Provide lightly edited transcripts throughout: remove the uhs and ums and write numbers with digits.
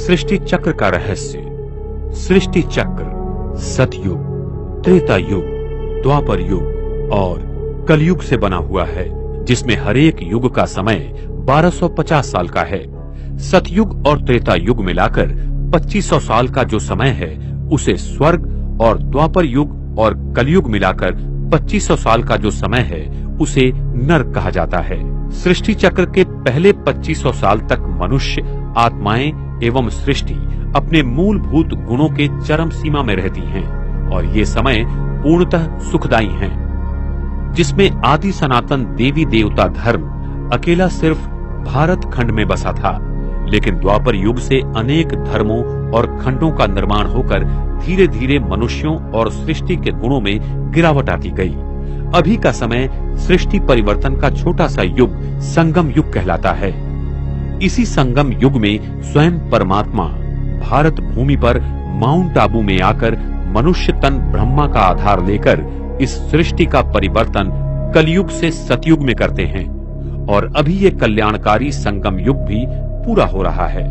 सृष्टि चक्र का रहस्य। सृष्टि चक्र सतयुग, त्रेता युग, द्वापर युग और कलयुग से बना हुआ है, जिसमें हर एक युग का समय 1250 साल का है। सतयुग और त्रेता युग मिलाकर 2500 साल का जो समय है उसे स्वर्ग, और द्वापर युग और कलयुग मिलाकर 2500 साल का जो समय है उसे नरक कहा जाता है। सृष्टि चक्र के पहले 2500 साल तक मनुष्य, आत्माएं एवं सृष्टि अपने मूलभूत गुणों के चरम सीमा में रहती हैं, और ये समय पूर्णतः सुखदायी हैं, जिसमें आदि सनातन देवी देवता धर्म अकेला सिर्फ भारत खंड में बसा था। लेकिन द्वापर युग से अनेक धर्मों और खंडों का निर्माण होकर धीरे धीरे मनुष्यों और सृष्टि के गुणों में गिरावट आती गई। अभी का समय सृष्टि परिवर्तन का छोटा सा युग संगम युग कहलाता है। इसी संगम युग में स्वयं परमात्मा भारत भूमि पर माउंट आबू में आकर मनुष्य तन ब्रह्मा का आधार लेकर इस सृष्टि का परिवर्तन कलयुग से सतयुग में करते हैं, और अभी ये कल्याणकारी संगम युग भी पूरा हो रहा है।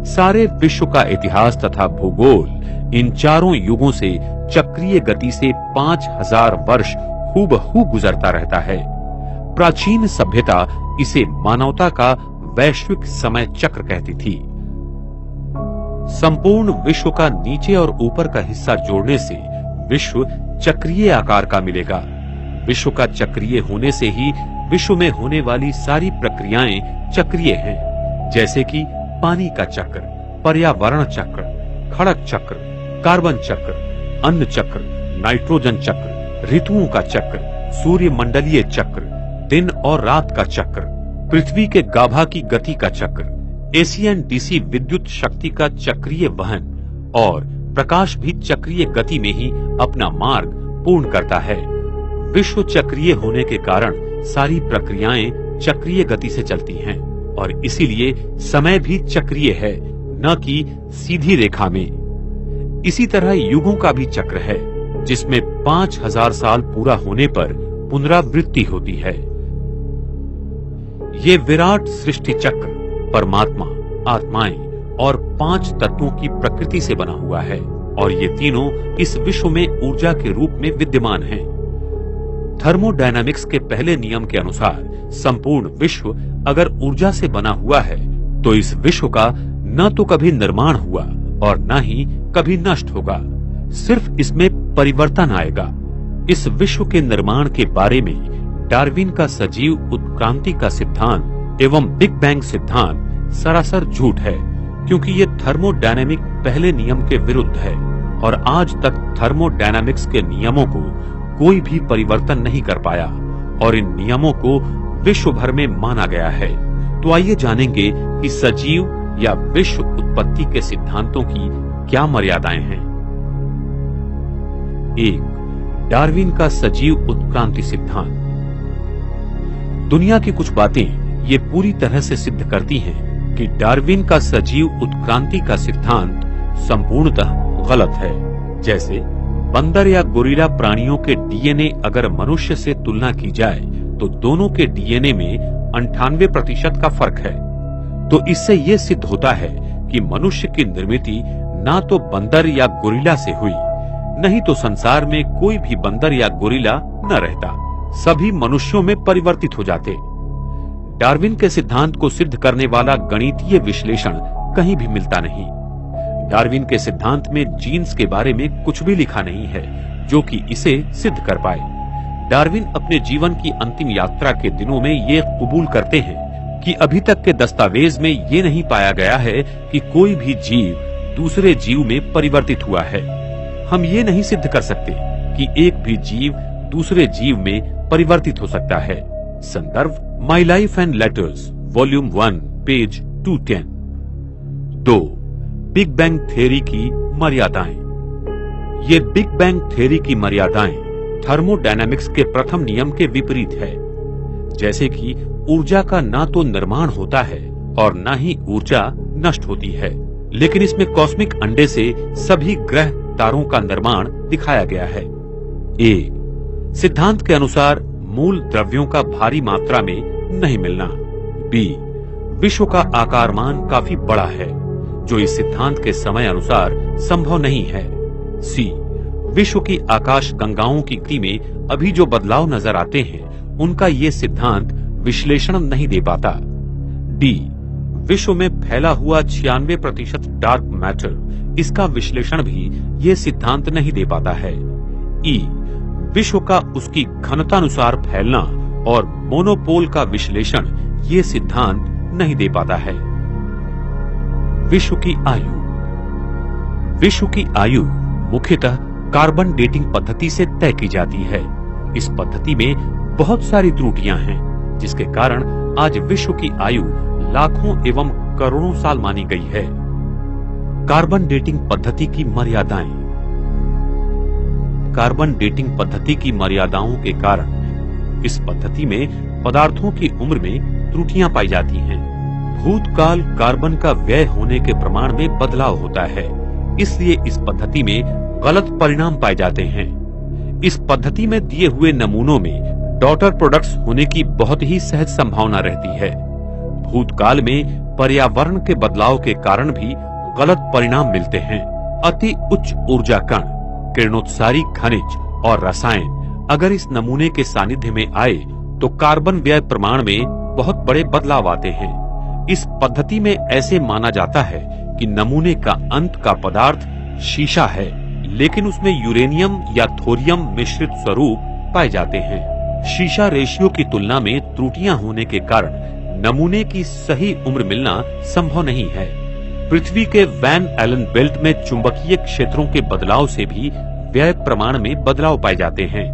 सारे विश्व का इतिहास तथा भूगोल इन चारों युगों से चक्रीय गति से 5000 वर्ष हूबहू गुजरता रहता है। प्राचीन सभ्यता इसे मानवता का वैश्विक समय चक्र कहती थी। संपूर्ण विश्व का नीचे और ऊपर का हिस्सा जोड़ने से विश्व चक्रीय आकार का मिलेगा। विश्व का चक्रीय होने से ही विश्व में होने वाली सारी प्रक्रियाएं चक्रीय हैं, जैसे कि पानी का चक्र, पर्यावरण चक्र, खड़क चक्र, कार्बन चक्र, अन्न चक्र, नाइट्रोजन चक्र, ऋतुओं का चक्र, सूर्य मंडलीय चक्र, दिन और रात का चक्र, पृथ्वी के गाभा की गति का चक्र, एसी एंड डीसी विद्युत शक्ति का चक्रीय वहन, और प्रकाश भी चक्रीय गति में ही अपना मार्ग पूर्ण करता है। विश्व चक्रीय होने के कारण सारी प्रक्रियाएं चक्रीय गति से चलती हैं, और इसीलिए समय भी चक्रीय है, न कि सीधी रेखा में। इसी तरह युगों का भी चक्र है, जिसमें 5000 साल पूरा होने पर पुनरावृत्ति होती है। ये विराट सृष्टि चक्र परमात्मा, आत्माएं और 5 तत्वों की प्रकृति से बना हुआ है, और ये तीनों इस विश्व में ऊर्जा के रूप में विद्यमान हैं। थर्मोडायनामिक्स के पहले नियम के अनुसार संपूर्ण विश्व अगर ऊर्जा से बना हुआ है तो इस विश्व का न तो कभी निर्माण हुआ और न ही कभी नष्ट होगा, सिर्फ इसमें परिवर्तन आएगा। इस विश्व के निर्माण के बारे में डार्विन का सजीव उत्क्रांति का सिद्धांत एवं बिग बैंग सिद्धांत सरासर झूठ है, क्योंकि ये थर्मोडायनामिक पहले नियम के विरुद्ध है, और आज तक थर्मोडायनामिक्स के नियमों को कोई भी परिवर्तन नहीं कर पाया, और इन नियमों को विश्व भर में माना गया है। तो आइए जानेंगे कि सजीव या विश्व उत्पत्ति के सिद्धांतों की क्या मर्यादाएं हैं। 1. डार्विन का सजीव उत्क्रांति सिद्धांत। दुनिया की कुछ बातें ये पूरी तरह से सिद्ध करती हैं कि डार्विन का सजीव उत्क्रांति का सिद्धांत संपूर्णतः गलत है। जैसे बंदर या गोरिल्ला प्राणियों के डीएनए अगर मनुष्य से तुलना की जाए तो दोनों के डीएनए में 98% का फर्क है। तो इससे ये सिद्ध होता है कि मनुष्य की निर्मिति ना तो बंदर या गोरिल्ला से हुई, नहीं तो संसार में कोई भी बंदर या गोरिल्ला न रहता, सभी मनुष्यों में परिवर्तित हो जाते। डार्विन के सिद्धांत को सिद्ध करने वाला गणितीय विश्लेषण कहीं भी मिलता नहीं। डार्विन के सिद्धांत में जीन्स के बारे में कुछ भी लिखा नहीं है जो कि इसे सिद्ध कर पाए। डार्विन अपने जीवन की अंतिम यात्रा के दिनों में ये कबूल करते हैं कि अभी तक के दस्तावेज में ये नहीं पाया गया है कि कोई भी जीव दूसरे जीव में परिवर्तित हुआ है। हम ये नहीं सिद्ध कर सकते कि एक भी जीव दूसरे जीव में परिवर्तित हो सकता है। संदर्भ my life and letters volume 1 page 210। 2. Big bang theory की मर्यादाएं। ये बिग बैंग थ्योरी की मर्यादाएं थर्मोडायनामिक्स के प्रथम नियम के विपरीत है। जैसे कि ऊर्जा का ना तो निर्माण होता है और ना ही ऊर्जा नष्ट होती है, लेकिन इसमें कॉस्मिक अंडे से सभी ग्रह तारों का निर्माण दिखाया गया है। ए. सिद्धांत के अनुसार मूल द्रव्यों का भारी मात्रा में नहीं मिलना। बी. विश्व का आकारमान काफी बड़ा है, जो इस सिद्धांत के समय अनुसार संभव नहीं है। सी, विश्व की आकाश गंगाओं की गति में अभी जो बदलाव नजर आते हैं उनका ये सिद्धांत विश्लेषण नहीं दे पाता। डी, विश्व में फैला हुआ 96% डार्क मैटर, इसका विश्लेषण भी ये सिद्धांत नहीं दे पाता है। ई, विश्व का उसकी घनतानुसार फैलना और मोनोपोल का विश्लेषण ये सिद्धांत नहीं दे पाता है। विश्व की आयु। विश्व की आयु मुख्यतः कार्बन डेटिंग पद्धति से तय की जाती है। इस पद्धति में बहुत सारी त्रुटियां हैं, जिसके कारण आज विश्व की आयु लाखों एवं करोड़ों साल मानी गई है। कार्बन डेटिंग पद्धति की मर्यादाएं। कार्बन डेटिंग पद्धति की मर्यादाओं के कारण इस पद्धति में पदार्थों की उम्र में त्रुटियां पाई जाती हैं। भूतकाल कार्बन का व्यय होने के प्रमाण में बदलाव होता है, इसलिए इस पद्धति में गलत परिणाम पाए जाते हैं। इस पद्धति में दिए हुए नमूनों में डॉटर प्रोडक्ट्स होने की बहुत ही सहज संभावना रहती है। भूतकाल में पर्यावरण के बदलाव के कारण भी गलत परिणाम मिलते हैं। अति उच्च ऊर्जा कण, किरणोत्सारी खनिज और रसायन अगर इस नमूने के सानिध्य में आए तो कार्बन व्यय प्रमाण में बहुत बड़े बदलाव आते हैं। इस पद्धति में ऐसे माना जाता है कि नमूने का अंत का पदार्थ शीशा है, लेकिन उसमें यूरेनियम या थोरियम मिश्रित स्वरूप पाए जाते हैं। शीशा रेशियो की तुलना में त्रुटियां होने के कारण नमूने की सही उम्र मिलना संभव नहीं है। पृथ्वी के वैन एलन बेल्ट में चुंबकीय क्षेत्रों के बदलाव से भी व्यय प्रमाण में बदलाव पाए जाते हैं।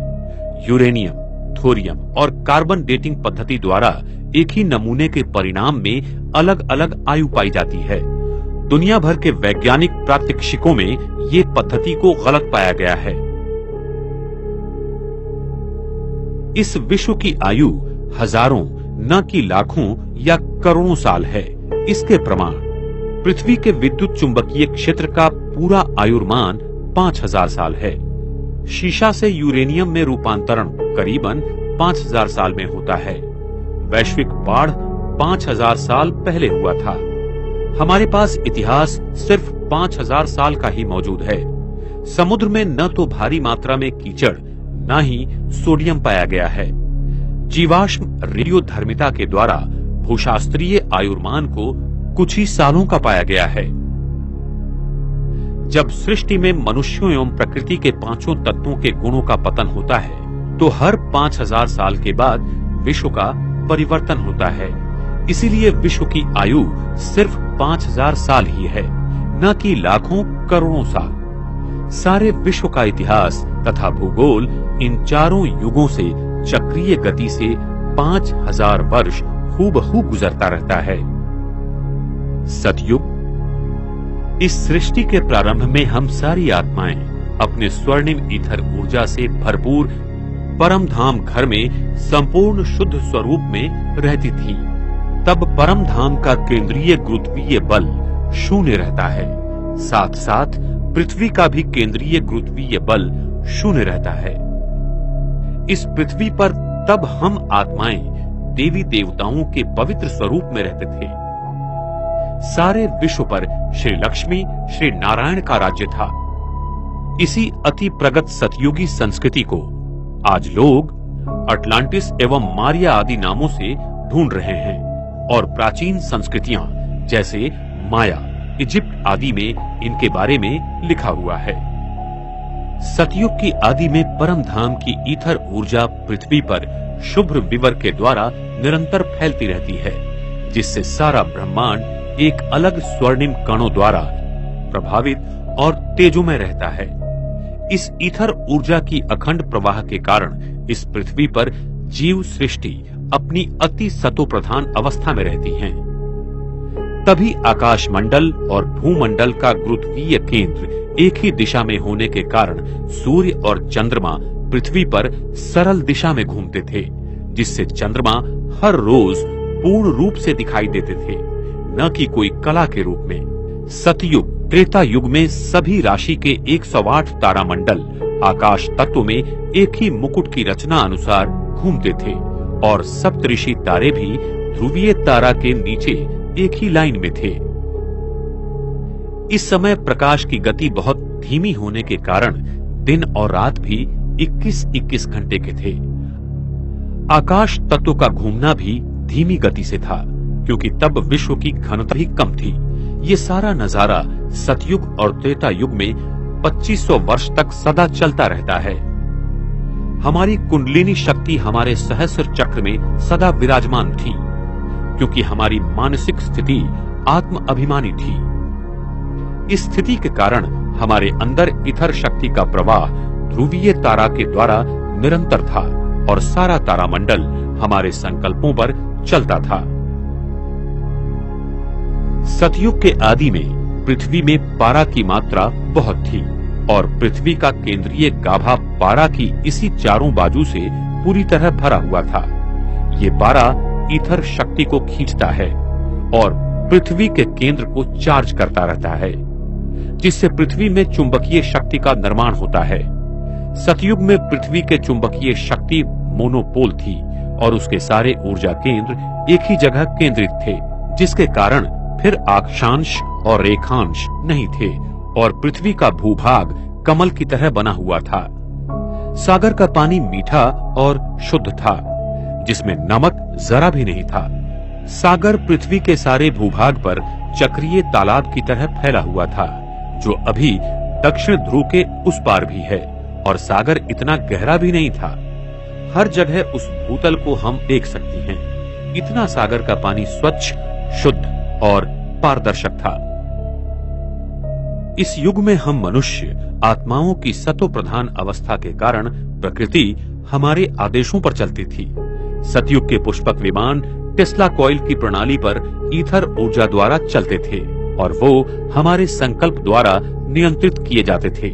यूरेनियम, थोरियम और कार्बन डेटिंग पद्धति द्वारा एक ही नमूने के परिणाम में अलग अलग आयु पाई जाती है। दुनिया भर के वैज्ञानिक प्रात्यक्षिकों में ये पद्धति को गलत पाया गया है। इस विश्व की आयु हजारों न कि लाखों या करोड़ों साल है। इसके प्रमाण पृथ्वी के विद्युत चुंबकीय क्षेत्र का पूरा आयुर्मान 5000 साल है। शीशा से यूरेनियम में रूपांतरण करीबन 5000 साल में होता है। वैश्विक बाढ़ 5000 साल पहले हुआ था। हमारे पास इतिहास सिर्फ 5000 साल का ही मौजूद है। समुद्र में न तो भारी मात्रा में कीचड़ न ही सोडियम पाया गया है। जीवाश्म रेडियोधर्मिता के द्वारा भूशास्त्रीय आयुर्मान को कुछ ही सालों का पाया गया है। जब सृष्टि में मनुष्यों एवं प्रकृति के पांचों तत्वों के गुणों का पतन होता है तो हर 5000 साल के बाद विश्व का परिवर्तन होता है। इसीलिए विश्व की आयु सिर्फ 5000 साल ही है, न कि लाखों करोड़ों साल। सारे विश्व का इतिहास तथा भूगोल इन चारों युगों से चक्रीय गति से 5000 वर्ष हूबहू गुजरता रहता है। सतयुग। इस सृष्टि के प्रारंभ में हम सारी आत्माएं अपने स्वर्णिम ईथर ऊर्जा से भरपूर परम धाम घर में संपूर्ण शुद्ध स्वरूप में रहती थी। तब परम धाम का केंद्रीय गुरुत्वीय बल शून्य रहता है। साथ साथ पृथ्वी का भी केंद्रीय गुरुत्वीय बल शून्य रहता है। इस पृथ्वी पर तब हम आत्माएं देवी देवताओं के पवित्र स्वरूप में रहते थे। सारे विश्व पर श्री लक्ष्मी श्री नारायण का राज्य था। इसी अति प्रगत सतयुगी संस्कृति को आज लोग अटलांटिस एवं मारिया आदि नामों से ढूंढ रहे हैं और प्राचीन संस्कृतियां जैसे माया, इजिप्ट आदि में इनके बारे में लिखा हुआ है। सतयुग की आदि में परम धाम की ईथर ऊर्जा पृथ्वी पर शुभ्र विवर के द्वारा निरंतर फैलती रहती है, जिससे सारा ब्रह्मांड एक अलग स्वर्णिम कणों द्वारा प्रभावित और तेजोमय रहता है। इस ईथर ऊर्जा की अखंड प्रवाह के कारण इस पृथ्वी पर जीव सृष्टि अपनी अति सतो प्रधान अवस्था में रहती है। तभी आकाश मंडल और भूमंडल का गुरुत्वीय केंद्र एक ही दिशा में होने के कारण सूर्य और चंद्रमा पृथ्वी पर सरल दिशा में घूमते थे, जिससे चंद्रमा हर रोज पूर्ण रूप से दिखाई देते थे, न कि कोई कला के रूप में। सतयुग त्रेता युग में सभी राशि के 108 तारामंडल आकाश तत्व में एक ही मुकुट की रचना अनुसार घूमते थे और सप्तऋषि तारे भी ध्रुवीय तारा के नीचे एक ही लाइन में थे। इस समय प्रकाश की गति बहुत धीमी होने के कारण दिन और रात भी 21-21 घंटे के थे। आकाश तत्व का घूमना भी धीमी गति से था, क्योंकि तब विश्व की घनता भी कम थी। ये सारा नजारा सतयुग और त्रेता युग में 2500 वर्ष तक सदा चलता रहता है। हमारी कुंडलिनी शक्ति हमारे सहस्र चक्र में सदा विराजमान थी, क्योंकि हमारी मानसिक स्थिति आत्म अभिमानी थी। इस स्थिति के कारण हमारे अंदर इथर शक्ति का प्रवाह ध्रुवीय तारा के द्वारा निरंतर था और सारा तारामंडल हमारे संकल्पों पर चलता था। सतयुग के आदि में पृथ्वी में पारा की मात्रा बहुत थी और पृथ्वी का केंद्रीय गाभा पारा की इसी चारों बाजू से पूरी तरह भरा हुआ था। ये पारा ईथर शक्ति को खींचता है और पृथ्वी के केंद्र को चार्ज करता रहता है, जिससे पृथ्वी में चुंबकीय शक्ति का निर्माण होता है। सतयुग में पृथ्वी के चुंबकीय शक्ति मोनोपोल थी और उसके सारे ऊर्जा केंद्र एक ही जगह केंद्रित थे, जिसके कारण फिर अक्षांश और रेखांश नहीं थे और पृथ्वी का भूभाग कमल की तरह बना हुआ था। सागर का पानी मीठा और शुद्ध था, जिसमें नमक जरा भी नहीं था। सागर पृथ्वी के सारे भूभाग पर चक्रीय तालाब की तरह फैला हुआ था, जो अभी दक्षिण ध्रुव के उस पार भी है, और सागर इतना गहरा भी नहीं था। हर जगह उस भूतल को हम देख सकते हैं। इतना सागर का पानी स्वच्छ, शुद्ध और पारदर्शक था। इस युग में हम मनुष्य आत्माओं की सतो प्रधान अवस्था के कारण प्रकृति हमारे आदेशों पर चलती थी। सतयुग के पुष्पक विमान टेस्ला कॉइल की प्रणाली पर ईथर ऊर्जा द्वारा चलते थे और वो हमारे संकल्प द्वारा नियंत्रित किए जाते थे।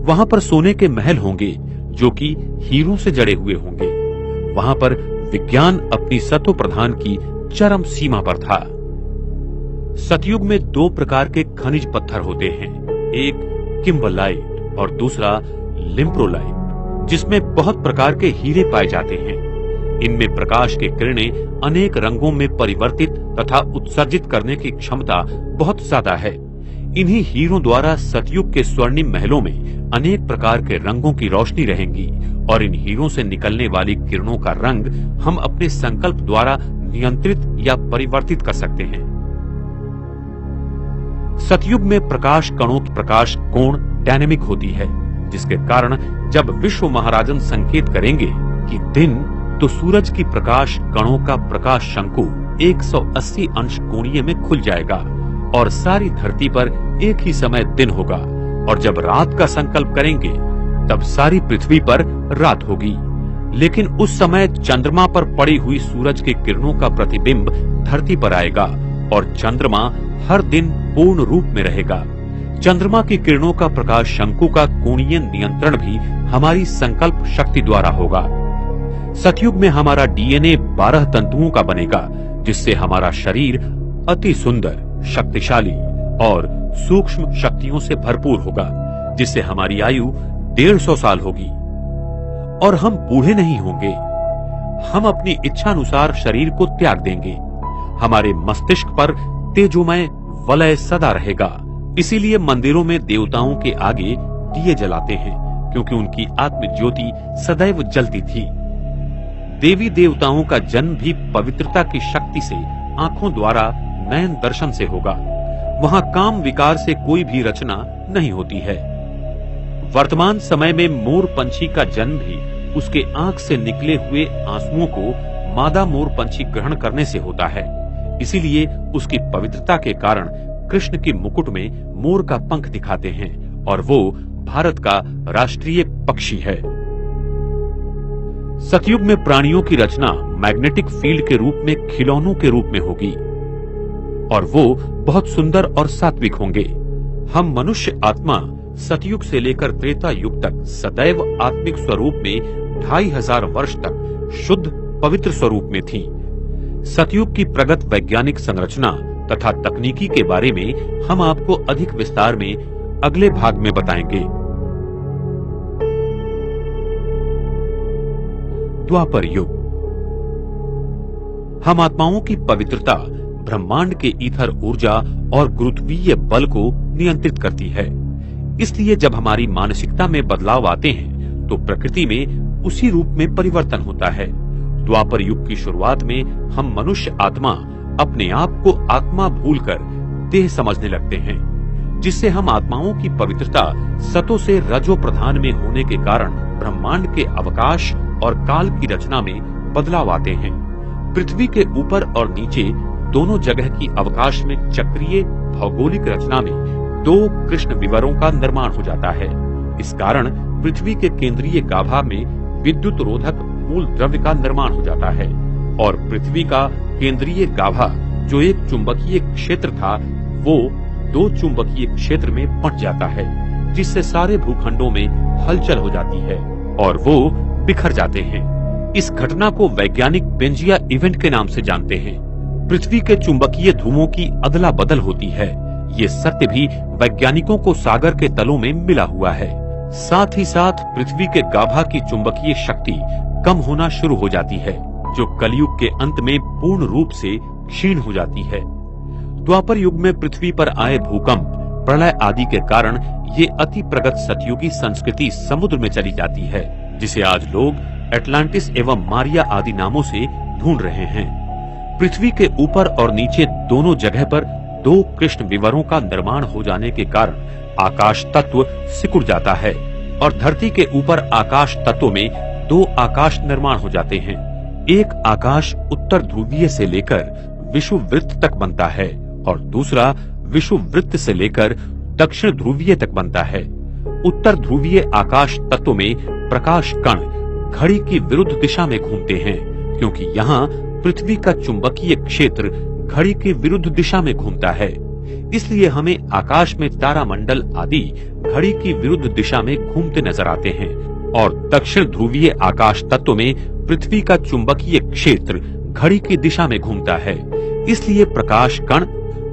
वहां पर सोने के महल होंगे जो कि हीरों से जड़े हुए होंगे। वहां पर विज्ञान अपनी सतो प्रधान की चरम सीमा पर था। सतयुग में दो प्रकार के खनिज पत्थर होते हैं, एक किम्बरलाइट और दूसरा लिम्प्रोलाइट, जिसमें बहुत प्रकार के हीरे पाए जाते हैं। इनमें प्रकाश की किरणें अनेक रंगों में परिवर्तित तथा उत्सर्जित करने की क्षमता बहुत ज्यादा है। इन्हीं हीरों द्वारा सतयुग के स्वर्णिम महलों में अनेक प्रकार के रंगों की रोशनी रहेंगी और इन हीरों से निकलने वाली किरणों का रंग हम अपने संकल्प द्वारा नियंत्रित या परिवर्तित कर सकते हैं। सतयुग में प्रकाश कणों की प्रकाश कोण डायनेमिक होती है, जिसके कारण जब विश्व महाराजन संकेत करेंगे कि दिन, तो सूरज की प्रकाश कणों का प्रकाश शंकु 180 अंश कोणीय में खुल जाएगा और सारी धरती पर एक ही समय दिन होगा। और जब रात का संकल्प करेंगे तब सारी पृथ्वी पर रात होगी। लेकिन उस समय चंद्रमा पर पड़ी हुई सूरज की किरणों का प्रतिबिंब धरती पर आएगा और चंद्रमा हर दिन पूर्ण रूप में रहेगा। चंद्रमा की किरणों का प्रकाश शंकु का कोणीय नियंत्रण भी हमारी संकल्प शक्ति द्वारा होगा। सतयुग में हमारा डीएनए 12 तंतुओं का बनेगा, जिससे हमारा शरीर अति सुंदर, शक्तिशाली और सूक्ष्म शक्तियों से भरपूर होगा, जिससे हमारी आयु 150 साल होगी और हम बूढ़े नहीं होंगे। हम अपनी इच्छानुसार शरीर को त्याग देंगे। हमारे मस्तिष्क पर तेजोमय वलय सदा रहेगा। इसीलिए मंदिरों में देवताओं के आगे दिए जलाते हैं, क्योंकि उनकी आत्म ज्योति सदैव जलती थी। देवी देवताओं का जन्म भी पवित्रता की शक्ति से आंखों द्वारा नयन दर्शन से होगा। वहां काम विकार से कोई भी रचना नहीं होती है। वर्तमान समय में मोर पंछी का जन्म भी उसके आंख से निकले हुए आंसुओं को मादा मोर पंछी ग्रहण करने से होता है। इसीलिए उसकी पवित्रता के कारण कृष्ण के मुकुट में मोर का पंख दिखाते हैं और वो भारत का राष्ट्रीय पक्षी है। सतयुग में प्राणियों की रचना मैग्नेटिक फील्ड के रूप में खिलौनों के रूप में होगी और वो बहुत सुंदर और सात्विक होंगे। हम मनुष्य आत्मा सतयुग से लेकर त्रेता युग तक सदैव आत्मिक स्वरूप में 2500 वर्ष तक शुद्ध पवित्र स्वरूप में थी। सतयुग की प्रगत वैज्ञानिक संरचना तथा तकनीकी के बारे में हम आपको अधिक विस्तार में अगले भाग में बताएंगे। द्वापर युग। हम आत्माओं की पवित्रता ब्रह्मांड के ईथर ऊर्जा और गुरुत्वीय बल को नियंत्रित करती है। इसलिए जब हमारी मानसिकता में बदलाव आते हैं तो प्रकृति में उसी रूप में परिवर्तन होता है। द्वापर युग की शुरुआत में हम मनुष्य आत्मा अपने आप को आत्मा भूलकर देह समझने लगते हैं, जिससे हम आत्माओं की पवित्रता सतो से रजो प्रधान में होने के कारण ब्रह्मांड के अवकाश और काल की रचना में बदलाव आते हैं। पृथ्वी के ऊपर और नीचे दोनों जगह की अवकाश में चक्रीय भौगोलिक रचना में दो कृष्ण विवरों का निर्माण हो जाता है। इस कारण पृथ्वी के केंद्रीय गाभा में विद्युत रोधक मूल द्रव्य का निर्माण हो जाता है और पृथ्वी का केंद्रीय गाभा जो एक चुंबकीय क्षेत्र था वो दो चुंबकीय क्षेत्र में बंट जाता है, जिससे सारे भूखंडों में हलचल हो जाती है और वो बिखर जाते हैं। इस घटना को वैज्ञानिक पेंजिया इवेंट के नाम से जानते हैं। पृथ्वी के चुंबकीय धुओं की अदला बदल होती है। ये सत्य भी वैज्ञानिकों को सागर के तलों में मिला हुआ है। साथ ही साथ पृथ्वी के गाभा की चुंबकीय शक्ति कम होना शुरू हो जाती है, जो कलयुग के अंत में पूर्ण रूप से क्षीण हो जाती है। द्वापर युग में पृथ्वी पर आए भूकंप, प्रलय आदि के कारण ये अति प्रगत सतयुगी संस्कृति समुद्र में चली जाती है, जिसे आज लोग एटलांटिस एवं मारिया आदि नामों से ढूंढ रहे हैं। पृथ्वी के ऊपर और नीचे दोनों जगह पर दो कृष्ण विवरों का निर्माण हो जाने के कारण आकाश तत्व सिकुड़ जाता है और धरती के ऊपर आकाश तत्व में दो आकाश निर्माण हो जाते हैं। एक आकाश उत्तर ध्रुवीय से लेकर विषुववृत्त तक बनता है और दूसरा विषुववृत्त से लेकर दक्षिण ध्रुवीय तक बनता है। उत्तर ध्रुवीय आकाश तत्व में प्रकाश कण घड़ी की विरुद्ध दिशा में घूमते हैं, क्योंकि यहाँ पृथ्वी का चुंबकीय क्षेत्र घड़ी की विरुद्ध दिशा में घूमता है। इसलिए हमें आकाश में तारामंडल आदि घड़ी की विरुद्ध दिशा में घूमते नजर आते हैं और दक्षिण ध्रुवीय आकाश तत्व में पृथ्वी का चुंबकीय क्षेत्र घड़ी की दिशा में घूमता है। इसलिए प्रकाश कण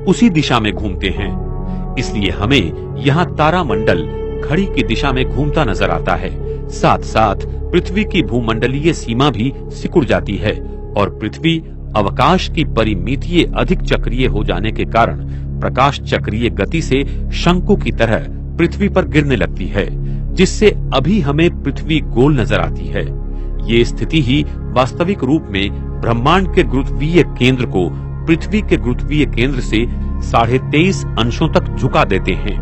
उसी दिशा में घूमते हैं। इसलिए हमें यहाँ तारामंडल घड़ी की दिशा में घूमता नजर आता है। साथ साथ पृथ्वी की भूमंडलीय सीमा भी सिकुड़ जाती है और पृथ्वी अवकाश की परिमितीय अधिक चक्रीय हो जाने के कारण प्रकाश चक्रीय गति से शंकु की तरह पृथ्वी पर गिरने लगती है, जिससे अभी हमें पृथ्वी गोल नजर आती है। ये स्थिति ही वास्तविक रूप में ब्रह्मांड के गुरुत्वीय केंद्र को पृथ्वी के गुरुत्वीय केंद्र से 23.5 अंशों तक झुका देते हैं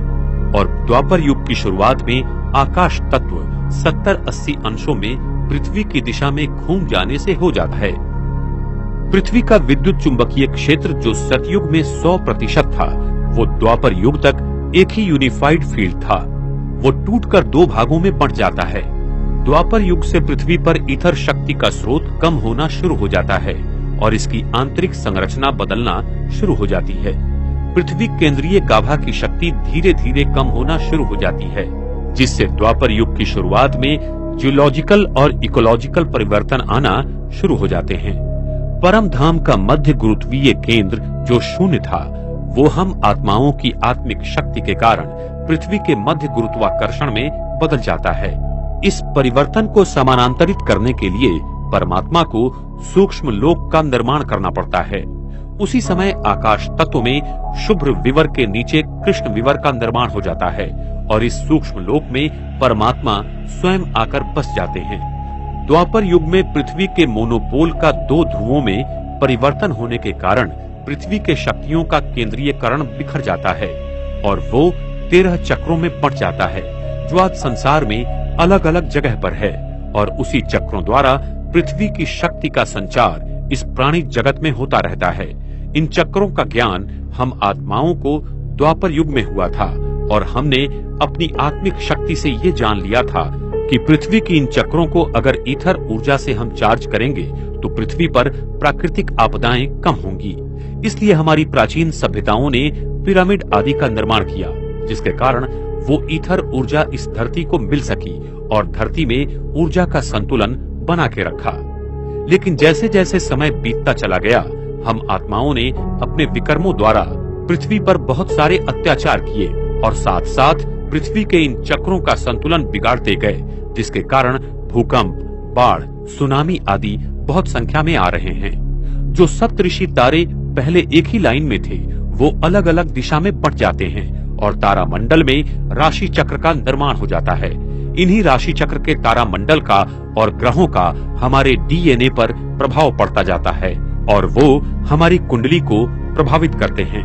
और द्वापर युग की शुरुआत में आकाश तत्व 70-80 अंशों में पृथ्वी की दिशा में घूम जाने से हो जाता है। पृथ्वी का विद्युत चुंबकीय क्षेत्र जो सतयुग में 100% था, वो द्वापर युग तक एक ही यूनिफाइड फील्ड था। वो टूटकर दो भागों में बंट जाता है। द्वापर युग से पृथ्वी पर ईथर शक्ति का स्रोत कम होना शुरू हो जाता है और इसकी आंतरिक संरचना बदलना शुरू हो जाती है। पृथ्वी केंद्रीय गाभा की शक्ति धीरे धीरे कम होना शुरू हो जाती है, जिससे द्वापर युग की शुरुआत में जियोलॉजिकल और इकोलॉजिकल परिवर्तन आना शुरू हो जाते हैं। परम धाम का मध्य गुरुत्वीय केंद्र जो शून्य था, वो हम आत्माओं की आत्मिक शक्ति के कारण पृथ्वी के मध्य गुरुत्वाकर्षण में बदल जाता है। इस परिवर्तन को समानांतरित करने के लिए परमात्मा को सूक्ष्म लोक का निर्माण करना पड़ता है। उसी समय आकाश तत्व में शुभ्र विवर के नीचे कृष्ण विवर का निर्माण हो जाता है और इस सूक्ष्म लोक में परमात्मा स्वयं आकर बस जाते हैं। द्वापर युग में पृथ्वी के मोनोपोल का दो ध्रुवों में परिवर्तन होने के कारण पृथ्वी के शक्तियों का केंद्रीयकरण बिखर जाता है और वो 13 चक्रों में बंट जाता है, जो आज संसार में अलग अलग जगह पर है और उसी चक्रों द्वारा पृथ्वी की शक्ति का संचार इस प्राणी जगत में होता रहता है। इन चक्रों का ज्ञान हम आत्माओं को द्वापर युग में हुआ था और हमने अपनी आत्मिक शक्ति से ये जान लिया था कि पृथ्वी की इन चक्रों को अगर ईथर ऊर्जा से हम चार्ज करेंगे तो पृथ्वी पर प्राकृतिक आपदाएं कम होंगी। इसलिए हमारी प्राचीन सभ्यताओं ने पिरामिड आदि का निर्माण किया, जिसके कारण वो ईथर ऊर्जा इस धरती को मिल सकी और धरती में ऊर्जा का संतुलन बना के रखा। लेकिन जैसे जैसे समय बीतता चला गया, हम आत्माओं ने अपने विकर्मों द्वारा पृथ्वी पर बहुत सारे अत्याचार किए और साथ साथ पृथ्वी के इन चक्रों का संतुलन बिगाड़ते गए, जिसके कारण भूकंप, बाढ़, सुनामी आदि बहुत संख्या में आ रहे हैं। जो सप्तऋषि तारे पहले एक ही लाइन में थे वो अलग अलग दिशा में बंट जाते हैं और तारामंडल में राशि चक्र का निर्माण हो जाता है। इन्हीं राशि चक्र के तारामंडल का और ग्रहों का हमारे डीएनए पर प्रभाव पड़ता जाता है और वो हमारी कुंडली को प्रभावित करते हैं।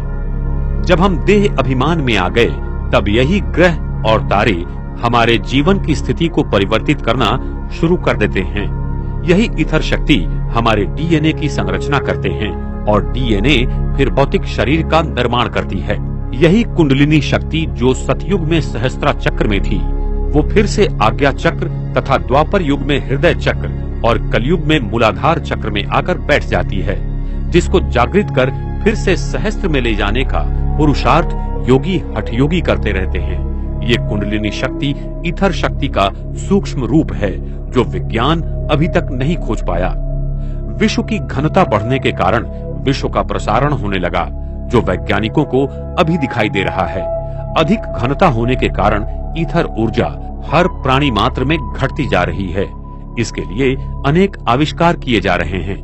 जब हम देह अभिमान में आ गए तब यही ग्रह और तारे हमारे जीवन की स्थिति को परिवर्तित करना शुरू कर देते हैं। यही ईथर शक्ति हमारे डीएनए की संरचना करते हैं और डीएनए फिर भौतिक शरीर का निर्माण करती है। यही कुंडलिनी शक्ति जो सतयुग में सहस्त्रा चक्र में थी वो फिर से आज्ञा चक्र तथा द्वापर युग में हृदय चक्र और कलयुग में मूलाधार चक्र में आकर बैठ जाती है, जिसको जागृत कर फिर से सहस्त्र में ले जाने का पुरुषार्थ योगी हठयोगी करते रहते हैं। ये कुंडलिनी शक्ति ईथर शक्ति का सूक्ष्म रूप है जो विज्ञान अभी तक नहीं खोज पाया। विश्व की घनता बढ़ने के कारण विश्व का प्रसारण होने लगा जो वैज्ञानिकों को अभी दिखाई दे रहा है। अधिक घनता होने के कारण ईथर ऊर्जा हर प्राणी मात्र में घटती जा रही है। इसके लिए अनेक आविष्कार किए जा रहे हैं।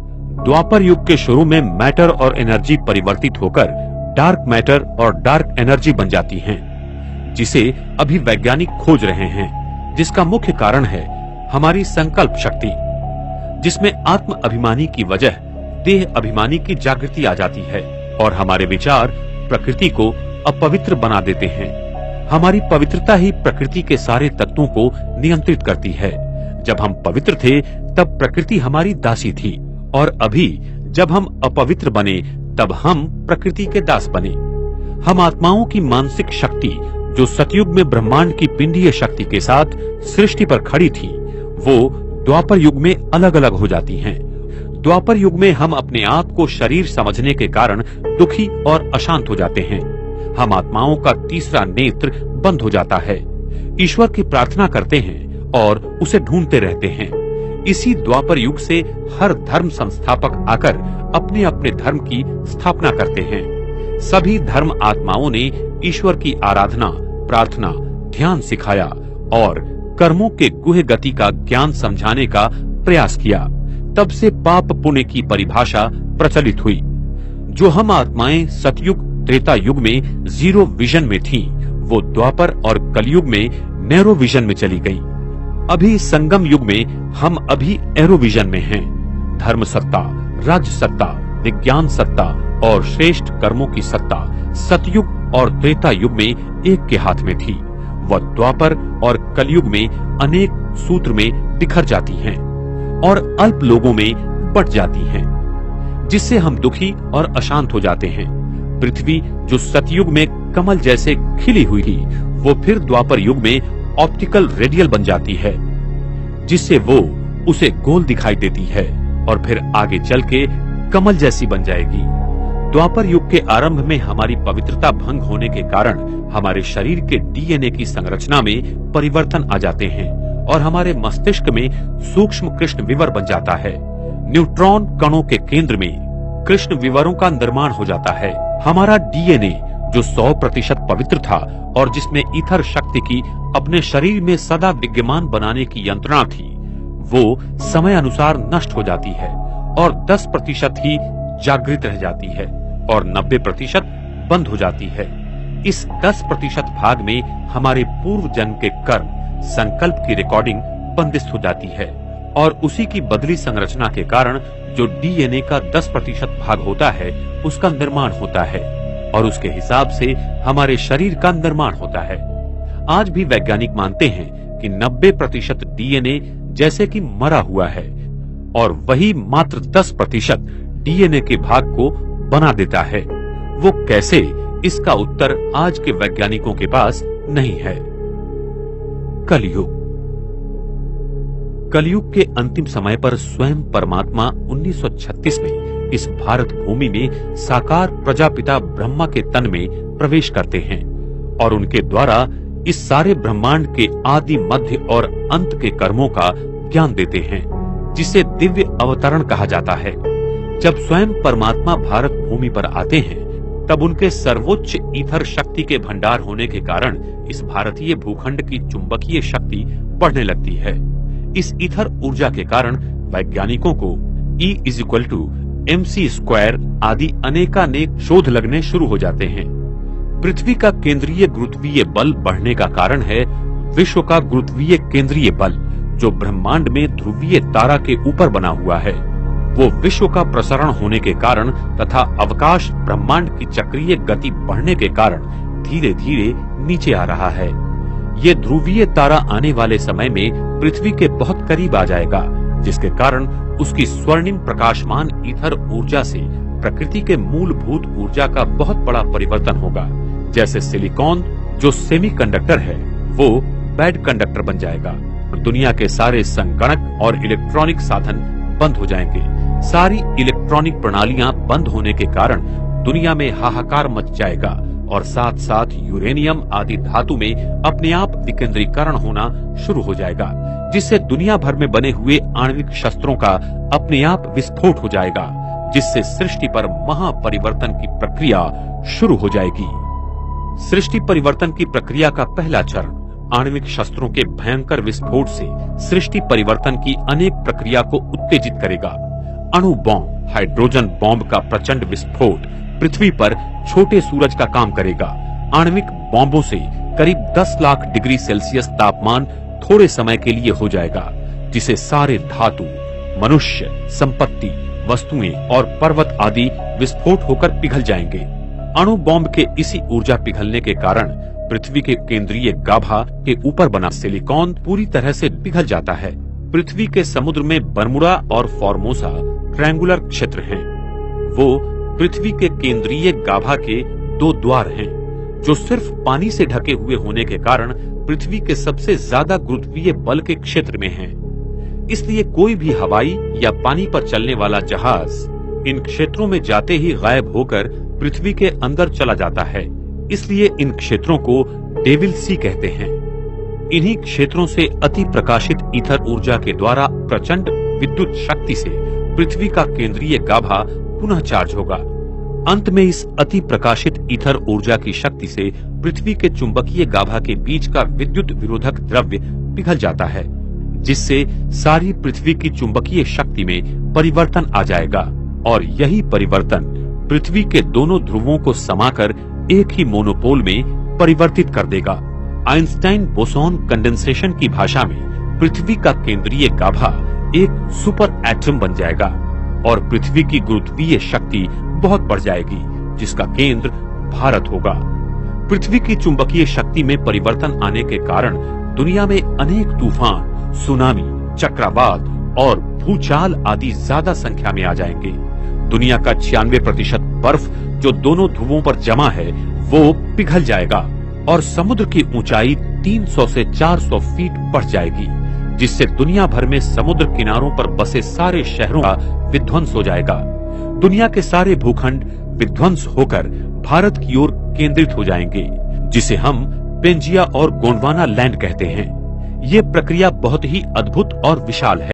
द्वापर युग के शुरू में मैटर और एनर्जी परिवर्तित होकर डार्क मैटर और डार्क एनर्जी बन जाती हैं, जिसे अभी वैज्ञानिक खोज रहे हैं। जिसका मुख्य कारण है हमारी संकल्प शक्ति, जिसमें आत्म अभिमानी की वजह देह अभिमानी की जागृति आ जाती है और हमारे विचार प्रकृति को अपवित्र बना देते हैं। हमारी पवित्रता ही प्रकृति के सारे तत्वों को नियंत्रित करती है। जब हम पवित्र थे तब प्रकृति हमारी दासी थी और अभी जब हम अपवित्र बने तब हम प्रकृति के दास बने। हम आत्माओं की मानसिक शक्ति जो सतयुग में ब्रह्मांड की पिंडीय शक्ति के साथ सृष्टि पर खड़ी थी वो द्वापर युग में अलग अलग हो जाती हैं। द्वापर युग में हम अपने आप को शरीर समझने के कारण दुखी और अशांत हो जाते हैं। हम आत्माओं का तीसरा नेत्र बंद हो जाता है। ईश्वर की प्रार्थना करते हैं और उसे ढूंढते रहते हैं। इसी द्वापर युग से हर धर्म संस्थापक आकर अपने अपने धर्म की स्थापना करते हैं। सभी धर्म आत्माओं ने ईश्वर की आराधना, प्रार्थना, ध्यान सिखाया और कर्मों के गुह्य गति का ज्ञान समझाने का प्रयास किया। तब से पाप पुण्य की परिभाषा प्रचलित हुई। जो हम आत्माएं सतयुग त्रेता युग में जीरो विजन में थीं, वो द्वापर और कलयुग में नैरो विजन में चली गईं। अभी संगम युग में हम अभी एरो विजन में हैं। धर्म सत्ता, राज्य सत्ता, विज्ञान सत्ता और श्रेष्ठ कर्मों की सत्ता सतयुग और त्रेता युग में एक के हाथ में थी। वह द्वापर और कलयुग में अनेक सूत्र में बिखर जाती हैं और अल्प लोगों में बट जाती हैं, जिससे हम दुखी और अशांत हो जाते हैं। पृथ्वी जो सतयुग में कमल जैसे खिली हुई थी वो फिर द्वापर युग में ऑप्टिकल रेडियल बन जाती है, जिससे वो उसे गोल दिखाई देती है और फिर आगे चल के कमल जैसी बन जाएगी। द्वापर युग के आरंभ में हमारी पवित्रता भंग होने के कारण हमारे शरीर के डीएनए की संरचना में परिवर्तन आ जाते हैं और हमारे मस्तिष्क में सूक्ष्म कृष्ण विवर बन जाता है। न्यूट्रॉन कणों के केंद्र में कृष्ण विवरों का निर्माण हो जाता है। हमारा डीएनए जो 100% पवित्र था और जिसमें ईथर शक्ति की अपने शरीर में सदा विद्यमान बनाने की यंत्रणा थी, वो समय अनुसार नष्ट हो जाती है और 10% ही जागृत रह जाती है और 90% बंद हो जाती है। इस 10% भाग में हमारे पूर्व जन्म के कर्म, संकल्प की रिकॉर्डिंग बंदिस्त हो जाती है और उसी की बदली संरचना के कारण जो डीएनए का 10% भाग होता है उसका निर्माण होता है और उसके हिसाब से हमारे शरीर का निर्माण होता है। आज भी वैज्ञानिक मानते हैं कि 90% डीएनए जैसे कि मरा हुआ है और वही मात्र 10% डीएनए के भाग को बना देता है। वो कैसे, इसका उत्तर आज के वैज्ञानिकों के पास नहीं है। कलयुग। कलयुग के अंतिम समय पर स्वयं परमात्मा 1936 में इस भारत भूमि में साकार प्रजापिता ब्रह्मा के तन में प्रवेश करते हैं और उनके द्वारा इस सारे ब्रह्मांड के आदि, मध्य और अंत के कर्मों का ज्ञान देते हैं, जिसे दिव्य अवतरण कहा जाता है। जब स्वयं परमात्मा भारत भूमि पर आते हैं तब उनके सर्वोच्च ईथर शक्ति के भंडार होने के कारण इस भारतीय भूखंड की चुंबकीय शक्ति बढ़ने लगती है। इस ईथर ऊर्जा के कारण वैज्ञानिकों को E = MC² आदि अनेकानेक शोध लगने शुरू हो जाते हैं। पृथ्वी का केंद्रीय गुरुत्वीय बल बढ़ने का कारण है विश्व का गुरुत्वीय केंद्रीय बल, जो ब्रह्मांड में ध्रुवीय तारा के ऊपर बना हुआ है। वो विश्व का प्रसारण होने के कारण तथा अवकाश ब्रह्मांड की चक्रीय गति बढ़ने के कारण धीरे धीरे नीचे आ रहा है। ये ध्रुवीय तारा आने वाले समय में पृथ्वी के बहुत करीब आ जाएगा, जिसके कारण उसकी स्वर्णिम प्रकाशमान ईथर ऊर्जा से प्रकृति के मूलभूत ऊर्जा का बहुत बड़ा परिवर्तन होगा। जैसे सिलिकॉन जो सेमीकंडक्टर है, वो बैड कंडक्टर बन जाएगा। दुनिया के सारे संगणक और इलेक्ट्रॉनिक साधन बंद हो जाएंगे। सारी इलेक्ट्रॉनिक प्रणालियां बंद होने के कारण दुनिया में हाहाकार मच जाएगा और साथ साथ यूरेनियम आदि धातु में अपने आप विकेंद्रीकरण होना शुरू हो जाएगा, जिससे दुनिया भर में बने हुए आणविक शस्त्रों का अपने आप विस्फोट हो जाएगा, जिससे सृष्टि पर महापरिवर्तन की प्रक्रिया शुरू हो जाएगी। सृष्टि परिवर्तन की प्रक्रिया का पहला चरण आणविक शस्त्रों के भयंकर विस्फोट से सृष्टि परिवर्तन की अनेक प्रक्रिया को उत्तेजित करेगा। अणु बॉम्ब, हाइड्रोजन बॉम्ब का प्रचंड विस्फोट पृथ्वी पर छोटे सूरज का काम करेगा। आणविक बॉम्बों से करीब 10 लाख डिग्री सेल्सियस तापमान थोड़े समय के लिए हो जाएगा, जिसे सारे धातु, मनुष्य, संपत्ति, वस्तुएं और पर्वत आदि विस्फोट होकर पिघल जाएंगे। अणु बॉम्ब के इसी ऊर्जा पिघलने के कारण पृथ्वी के केंद्रीय गाभा के ऊपर बना सिलिकॉन पूरी तरह से पिघल जाता है। पृथ्वी के समुद्र में बर्मुडा और फॉर्मोसा ट्रायंगुलर क्षेत्र हैं। वो पृथ्वी के केंद्रीय गाभा के 2 द्वार हैं, जो सिर्फ पानी से ढके हुए होने के कारण पृथ्वी के सबसे ज्यादा गुरुत्वीय बल के क्षेत्र में हैं। इसलिए कोई भी हवाई या पानी पर चलने वाला जहाज इन क्षेत्रों में जाते ही गायब होकर पृथ्वी के अंदर चला जाता है। इसलिए इन क्षेत्रों को डेविल सी कहते हैं। इन्हीं क्षेत्रों से अति प्रकाशित ईथर ऊर्जा के द्वारा प्रचंड विद्युत शक्ति से पृथ्वी का केंद्रीय गाभा पुनः चार्ज होगा। अंत में इस अति प्रकाशित ईथर ऊर्जा की शक्ति से पृथ्वी के चुंबकीय गाभा के बीच का विद्युत विरोधक द्रव्य पिघल जाता है, जिससे सारी पृथ्वी की चुंबकीय शक्ति में परिवर्तन आ जाएगा और यही परिवर्तन पृथ्वी के दोनों ध्रुवों को समाकर एक ही मोनोपोल में परिवर्तित कर देगा। आइंस्टाइन बोसॉन कंडेंसेशन की भाषा में पृथ्वी का केंद्रीय गाभा एक सुपर एटम बन जाएगा और पृथ्वी की गुरुत्वीय शक्ति बहुत बढ़ जाएगी, जिसका केंद्र भारत होगा। पृथ्वी की चुंबकीय शक्ति में परिवर्तन आने के कारण दुनिया में अनेक तूफान, सुनामी, चक्रवात और भूचाल आदि ज्यादा संख्या में आ जाएंगे। दुनिया का 96% बर्फ जो दोनों ध्रुवों पर जमा है वो पिघल जाएगा और समुद्र की ऊंचाई 300 से 400 फीट बढ़ जाएगी, जिससे दुनिया भर में समुद्र किनारों पर बसे सारे शहरों का विध्वंस हो जाएगा। दुनिया के सारे भूखंड विध्वंस होकर भारत की ओर केंद्रित हो जाएंगे, जिसे हम पेंजिया और गोंडवाना लैंड कहते हैं। ये प्रक्रिया बहुत ही अद्भुत और विशाल है।